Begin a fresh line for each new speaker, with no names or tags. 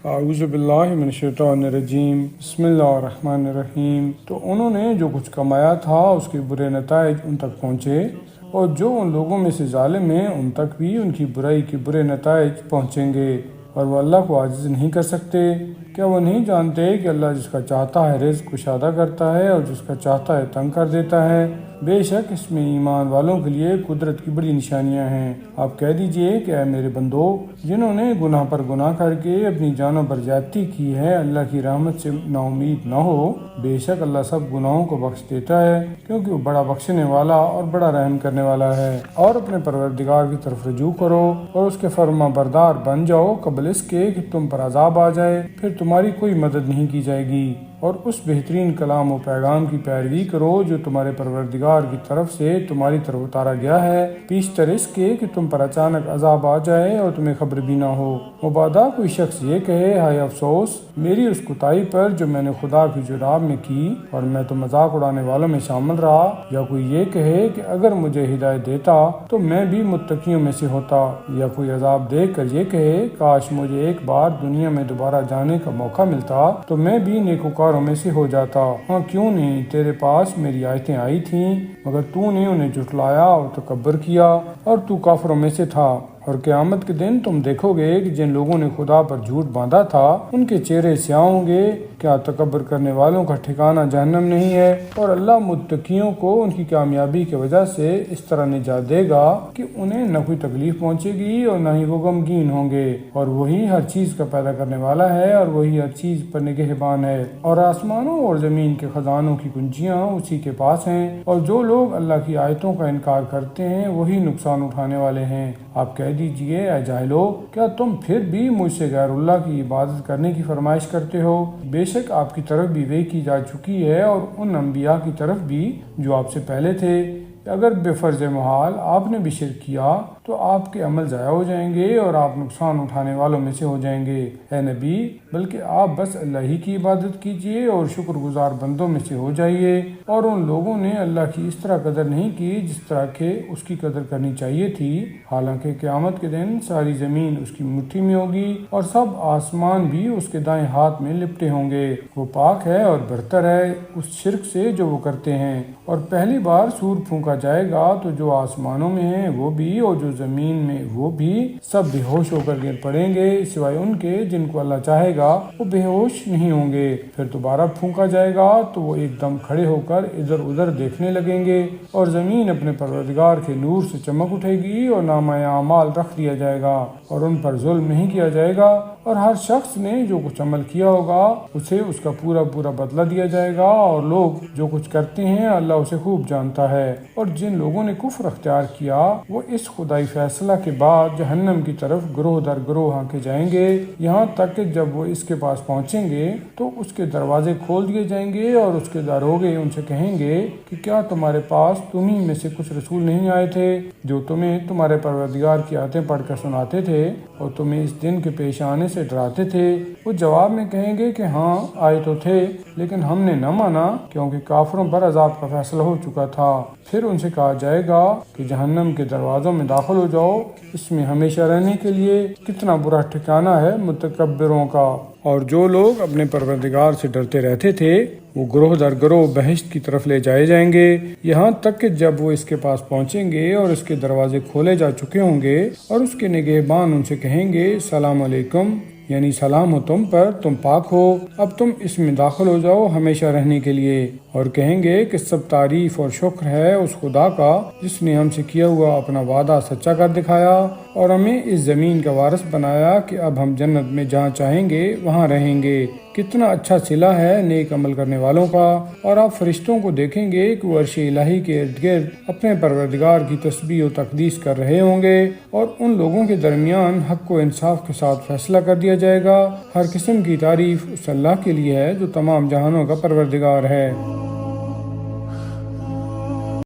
اعوذ باللہ من الشیطان الرجیم بسم اللہ الرحمن الرحیم۔ تو انہوں نے جو کچھ کمایا تھا اس کے برے نتائج ان تک پہنچے، اور جو ان لوگوں میں سے ظالم ہیں ان تک بھی ان کی برائی کے برے نتائج پہنچیں گے، اور وہ اللہ کو عاجز نہیں کر سکتے۔ کیا وہ نہیں جانتے کہ اللہ جس کا چاہتا ہے رزق کشادہ کرتا ہے اور جس کا چاہتا ہے تنگ کر دیتا ہے؟ بے شک اس میں ایمان والوں کے لیے قدرت کی بڑی نشانیاں ہیں۔ آپ کہہ دیجئے کہ اے میرے بندو، جنہوں نے گناہ پر گناہ کر کے اپنی جانوں پر زیادتی کی ہے، اللہ کی رحمت سے نا امید نہ ہو۔ بے شک اللہ سب گناہوں کو بخش دیتا ہے، کیونکہ وہ بڑا بخشنے والا اور بڑا رحم کرنے والا ہے۔ اور اپنے پروردگار کی طرف رجوع کرو اور اس کے فرما بردار بن جاؤ قبل اس کے کہ تم پر عذاب آ جائے، پھر تمہاری کوئی مدد نہیں کی جائے گی۔ اور اس بہترین کلام و پیغام کی پیروی کرو جو تمہارے پروردگار کی طرف سے تمہاری طرف اتارا گیا ہے، پیشتر اس کے کہ تم پر اچانک عذاب آ جائے اور تمہیں خبر بھی نہ ہو۔ مبادا کوئی شخص یہ کہے ہائے افسوس میری اس کوتاہی پر جو میں نے خدا کی جراب میں کی اور میں تو مذاق اڑانے والوں میں شامل رہا، یا کوئی یہ کہے کہ اگر مجھے ہدایت دیتا تو میں بھی متقیوں میں سے ہوتا، یا کوئی عذاب دیکھ کر یہ کہے کاش مجھے ایک بار دنیا میں دوبارہ جانے کا موقع ملتا تو میں بھی نیکوکاروں میں سے ہو جاتا۔ ہاں کیوں نہیں، تیرے پاس میری آیتیں آئی تھیں مگر تو نے انہیں جھٹلایا اور تکبر کیا اور تو کافروں میں سے تھا۔ اور قیامت کے دن تم دیکھو گے کہ جن لوگوں نے خدا پر جھوٹ باندھا تھا ان کے چہرے سیاہ ہوں گے۔ کیا تکبر کرنے والوں کا ٹھکانہ جہنم نہیں ہے؟ اور اللہ متقیوں کو ان کی کامیابی کی وجہ سے اس طرح نجات دے گا کہ انہیں نہ کوئی تکلیف پہنچے گی اور نہ ہی وہ غمگین ہوں گے۔ اور وہی ہر چیز کا پیدا کرنے والا ہے اور وہی ہر چیز پر نگہبان ہے، اور آسمانوں اور زمین کے خزانوں کی کنجیاں اسی کے پاس ہیں۔ اور جو لوگ اللہ کی آیتوں کا انکار کرتے ہیں وہی نقصان اٹھانے والے ہیں۔ آپ کہہ دیجئے اے جاہلو، کیا تم پھر بھی مجھ سے غیر اللہ کی عبادت کرنے کی فرمائش کرتے ہو؟ بے شک آپ کی طرف بھی وحی کی جا چکی ہے اور ان انبیاء کی طرف بھی جو آپ سے پہلے تھے۔ اگر بے فرض محال آپ نے بھی شرک کیا تو آپ کے عمل ضائع ہو جائیں گے اور آپ نقصان اٹھانے والوں میں سے ہو جائیں گے۔ اے نبی، بلکہ آپ بس اللہ ہی کی عبادت کیجئے اور شکر گزار بندوں میں سے ہو جائیے۔ اور ان لوگوں نے اللہ کی اس طرح قدر نہیں کی جس طرح کہ اس کی قدر کرنی چاہیے تھی، حالانکہ قیامت کے دن ساری زمین اس کی مٹھی میں ہوگی اور سب آسمان بھی اس کے دائیں ہاتھ میں لپٹے ہوں گے۔ وہ پاک ہے اور برتر ہے اس شرک سے جو وہ کرتے ہیں۔ اور پہلی بار سور پھونکا جائے گا تو جو آسمانوں میں ہیں وہ بھی اور جو زمین میں وہ بھی سب بے ہوش ہو کر گر پڑیں گے، سوائے ان کے جن کو اللہ چاہے گا وہ بے ہوش نہیں ہوں گے۔ پھر دوبارہ پھونکا جائے گا تو وہ ایک دم کھڑے ہو کر ادھر ادھر دیکھنے لگیں گے، اور زمین اپنے پروردگار کے نور سے چمک اٹھے گی اور نامہ اعمال رکھ دیا جائے گا، اور ان پر ظلم نہیں کیا جائے گا، اور ہر شخص نے جو کچھ عمل کیا ہوگا اسے اس کا پورا پورا بدلہ دیا جائے گا۔ اور لوگ جو کچھ کرتے ہیں اللہ اسے خوب جانتا ہے۔ اور جن لوگوں نے کفر اختیار کیا وہ اس خدائی فیصلہ کے بعد جہنم کی طرف گروہ در گروہ ہانکے جائیں گے، یہاں تک کہ جب وہ اس کے پاس پہنچیں گے تو اس کے دروازے کھول دیے جائیں گے اور اس کے داروغے ان سے کہیں گے کہ کیا تمہارے پاس تمہیں میں سے کچھ رسول نہیں آئے تھے جو تمہیں تمہارے پروردگار کی آیتیں پڑھ کر سناتے تھے اور تمہیں اس دن کے پیش آنے سے ڈراتے تھے؟ وہ جواب میں کہیں گے کہ ہاں آئے تو تھے لیکن ہم نے نہ مانا، کیونکہ کافروں پر عذاب کا فیصلہ ہو چکا تھا۔ پھر ان سے کہا جائے گا کہ جہنم کے دروازوں میں داخل ہو جاؤ، اس میں ہمیشہ رہنے کے لیے کتنا برا ٹھکانہ ہے متکبروں کا۔ اور جو لوگ اپنے پروردگار سے ڈرتے رہتے تھے وہ گروہ در گروہ بہشت کی طرف لے جائے جائیں گے، یہاں تک کہ جب وہ اس کے پاس پہنچیں گے اور اس کے دروازے کھولے جا چکے ہوں گے اور اس کے نگہبان ان سے کہیں گے سلام علیکم، یعنی سلام ہو تم پر، تم پاک ہو، اب تم اس میں داخل ہو جاؤ ہمیشہ رہنے کے لیے۔ اور کہیں گے کہ سب تعریف اور شکر ہے اس خدا کا جس نے ہم سے کیا ہوا اپنا وعدہ سچا کر دکھایا اور ہمیں اس زمین کا وارث بنایا کہ اب ہم جنت میں جہاں چاہیں گے وہاں رہیں گے۔ کتنا اچھا صلہ ہے نیک عمل کرنے والوں کا۔ اور آپ فرشتوں کو دیکھیں گے کہ وہ عرش الہی کے ارد گرد اپنے پروردگار کی تسبیح و تقدیس کر رہے ہوں گے، اور ان لوگوں کے درمیان حق و انصاف کے ساتھ فیصلہ کر دیا جائے گا۔ ہر قسم کی تعریف اس اللہ کے لیے ہے جو تمام جہانوں کا پروردگار ہے۔